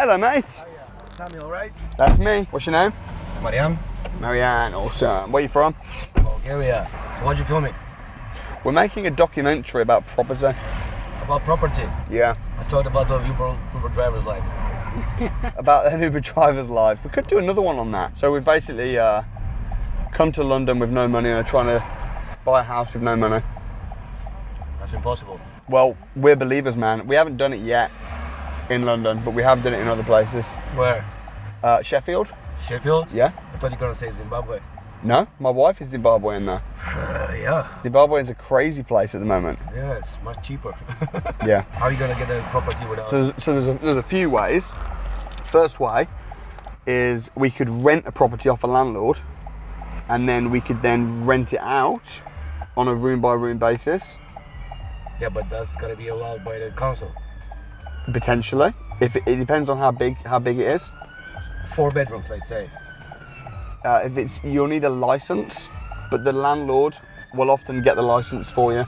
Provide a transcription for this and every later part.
Hello, mate. Tommy, all right? That's me. What's your name? Mariam. Marianne. Awesome. Where are you from? Bulgaria. So what you filming? We're making a documentary about property. About property. Yeah. I talked about the Uber driver's life. About an Uber driver's life. We could do another one on that. So we've basically come to London with no money and are trying to buy a house with no money. That's impossible. Well, we're believers, man. We haven't done it yet in London, but we have done it in other places. Where? Sheffield. Sheffield? Yeah. I thought you were going to say Zimbabwe. No, my wife is Zimbabwean though. Yeah. Zimbabwe's a crazy place at the moment. Yeah, it's much cheaper. Yeah. How are you going to get a property without... So there's a few ways. First way is we could rent a property off a landlord and then we could then rent it out on a room by room basis. Yeah, but that's got to be allowed by the council. Potentially. If it depends on how big it is. 4 bedrooms, let's say. You'll need a license, but the landlord will often get the license for you.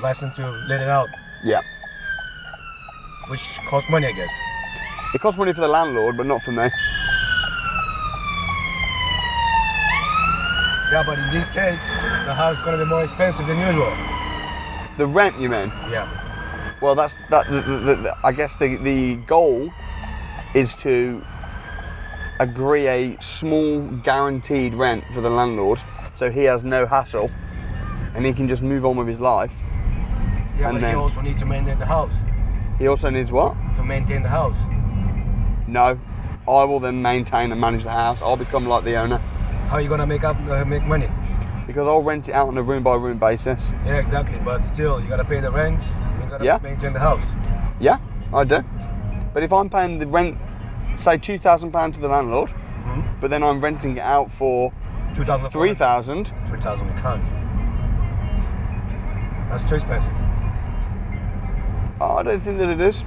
License to let it out. Yeah. Which costs money, I guess. It costs money for the landlord, but not for me. Yeah, but in this case, the house is going to be more expensive than usual. The rent, you mean? Yeah. Well, I guess the goal is to agree a small guaranteed rent for the landlord, so he has no hassle, and he can just move on with his life. Yeah, and but then, he also needs to maintain the house. He also needs what? To maintain the house. No, I will then maintain and manage the house. I'll become like the owner. How are you gonna make money? Because I'll rent it out on a room by room basis. Yeah, exactly. But still, you gotta pay the rent. You gotta maintain the house. Yeah, I do. But if I'm paying the rent, say £2,000 to the landlord, but then I'm renting it out for 3,000. 3,000. 3,000 you can't. That's too expensive. I don't think that it is.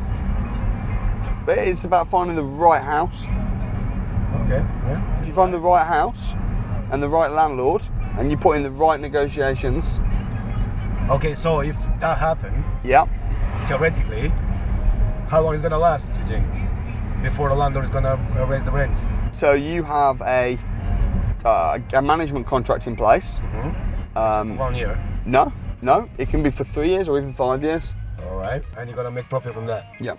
But it's about finding the right house. Okay, yeah. If you find the right house and the right landlord, and you put in the right negotiations. Okay, so if that happened, yeah, theoretically, how long is it gonna last, do you think, before the landlord is gonna raise the rent? So you have a management contract in place. 1 year? No, it can be for 3 years or even 5 years. All right, and you're gonna make profit from that? Yeah.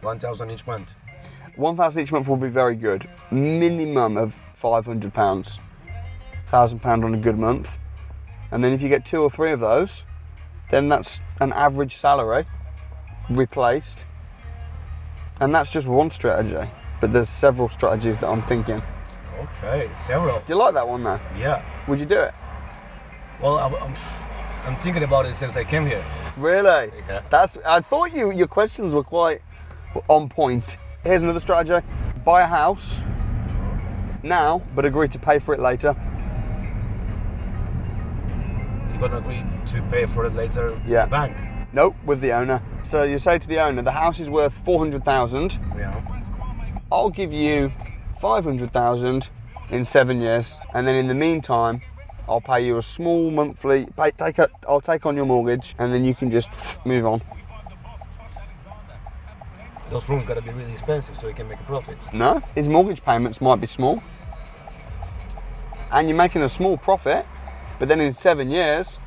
1,000 each month? 1,000 each month will be very good. Minimum of £500, £1,000 on a good month. And then if you get 2 or 3 of those, then that's an average salary replaced. And that's just one strategy, but there's several strategies that I'm thinking. Okay, several. Do you like that one though? Yeah. Would you do it? Well, I'm thinking about it since I came here. Really? Yeah. I thought your questions were quite on point. Here's another strategy. Buy a house now, but agree to pay for it later. You're gonna agree to pay for it later Yeah. with the bank? Nope, with the owner. So you say to the owner, the house is worth 400,000. Yeah. I'll give you 500,000 in 7 years, and then in the meantime, I'll pay you a small monthly. I'll take on your mortgage, and then you can just move on. Those rooms gotta be really expensive so you can make a profit. No, his mortgage payments might be small, and you're making a small profit. But then in 7 years,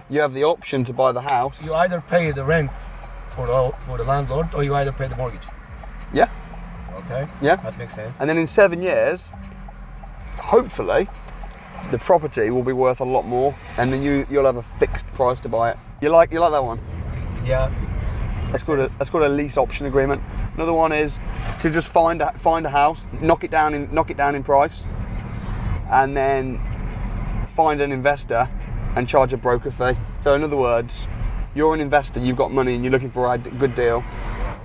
you have the option to buy the house. You either pay the rent for the landlord, or you either pay the mortgage. Yeah. Okay. Yeah. That makes sense. And then in 7 years, hopefully, the property will be worth a lot more, and then you'll have a fixed price to buy it. You like that one? Yeah. That's called a lease option agreement. Another one is to just find a house, knock it down in price, and then find an investor and charge a broker fee. So in other words, you're an investor, you've got money and you're looking for a good deal.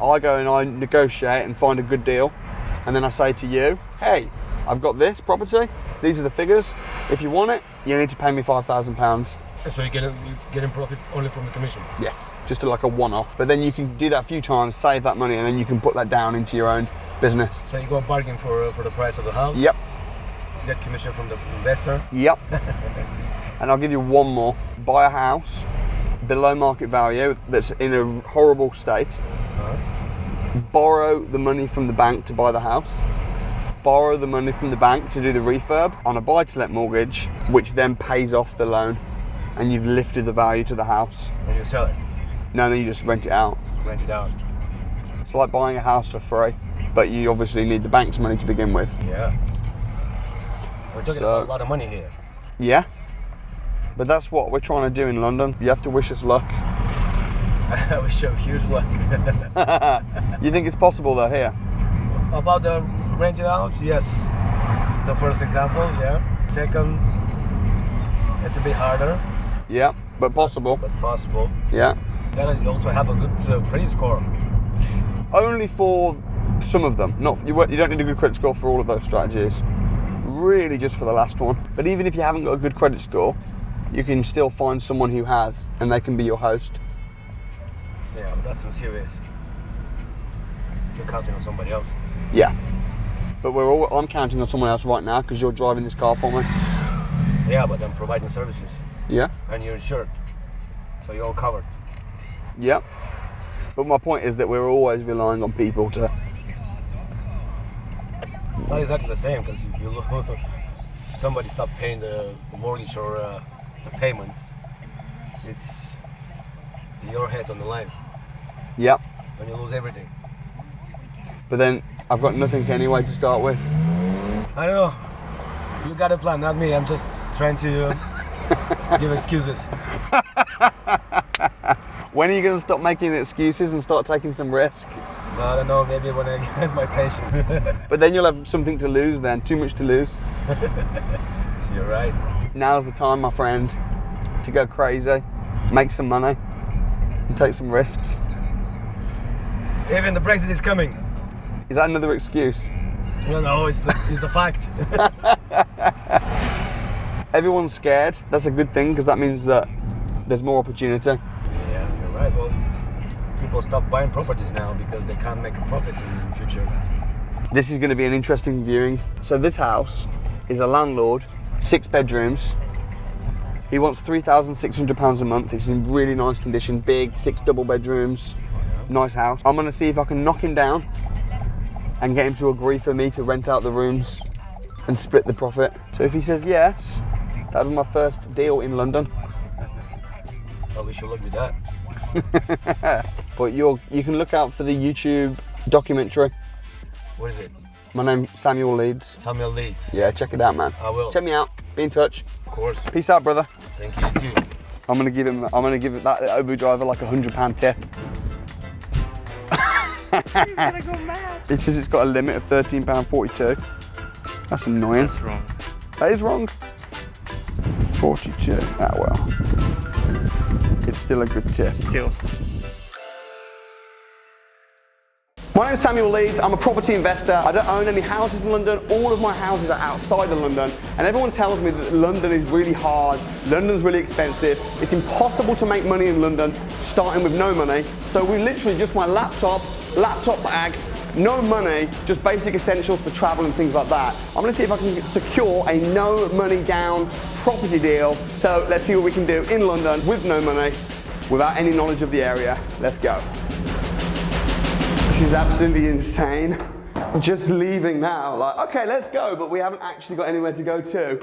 I go and I negotiate and find a good deal, and then I say to you, hey, I've got this property, these are the figures. If you want it, you need to pay me £5,000. So you're getting profit only from the commission? Yes, just like a one-off. But then you can do that a few times, save that money, and then you can put that down into your own business. So you go bargain for the price of the house? Yep. You get commission from the investor? Yep. And I'll give you one more. Buy a house below market value that's in a horrible state. borrow the money from the bank to buy the house, borrow the money from the bank to do the refurb on a buy-to-let mortgage, which then pays off the loan, and you've lifted the value to the house. And you sell it. No, then you just rent it out. Rent it out. It's like buying a house for free, but you obviously need the bank's money to begin with. Yeah. We're talking about a lot of money here. Yeah, but that's what we're trying to do in London. You have to wish us luck. I wish you huge luck. You think it's possible though here? About the rent it out, yes. The first example, yeah. Second, it's a bit harder, Yeah, but possible. but possible. Yeah. Then you also have a good credit score. Only for some of them. Not you don't need a good credit score for all of those strategies. Really just for the last one. But even if you haven't got a good credit score, you can still find someone who has, and they can be your host. Yeah, but that's so serious. You're counting on somebody else. Yeah. But I'm counting on someone else right now because you're driving this car for me. Yeah, but I'm providing services. Yeah. And you're insured. So you're all covered. Yeah. But my point is that we're always relying on people to. Not exactly the same, because if you look, somebody stop paying the mortgage or the payments, it's your head on the line. Yeah. And you lose everything. But then I've got nothing anyway to start with. I know. You got a plan, not me. I'm just trying to give excuses. When are you going to stop making excuses and start taking some risk? I don't know, maybe when I get my pension. But then you'll have something to lose then, too much to lose. You're right. Now's the time, my friend, to go crazy, make some money, and take some risks. Even the Brexit is coming. Is that another excuse? No, it's a fact. Everyone's scared. That's a good thing because that means that there's more opportunity. Yeah, you're right. Well, people stop buying properties now because they can't make a profit in the future. This is going to be an interesting viewing. So this house is a landlord, 6 bedrooms. He wants £3,600 a month. It's in really nice condition, big, 6 double bedrooms, nice house. I'm going to see if I can knock him down and get him to agree for me to rent out the rooms and split the profit. So if he says yes, that'll be my first deal in London. I wish you luck with that. But you can look out for the YouTube documentary. What is it? My name's Samuel Leeds. Samuel Leeds. Yeah, check it out, man. I will. Check me out. Be in touch. Of course. Peace out, brother. Thank you too. I'm gonna give that Uber driver like £100 tip. He's gonna go mad. It says it's got a limit of £13.42. That's annoying. That's wrong. That is wrong. 42. Ah well. It's still a good tip. Still. My name's Samuel Leeds, I'm a property investor. I don't own any houses in London. All of my houses are outside of London. And everyone tells me that London is really hard, London's really expensive. It's impossible to make money in London starting with no money. So we literally just my laptop bag, no money, just basic essentials for travel and things like that. I'm gonna see if I can secure a no money down property deal. So let's see what we can do in London with no money, without any knowledge of the area. Let's go. This is absolutely insane. Just leaving now, like, okay, let's go, but we haven't actually got anywhere to go to.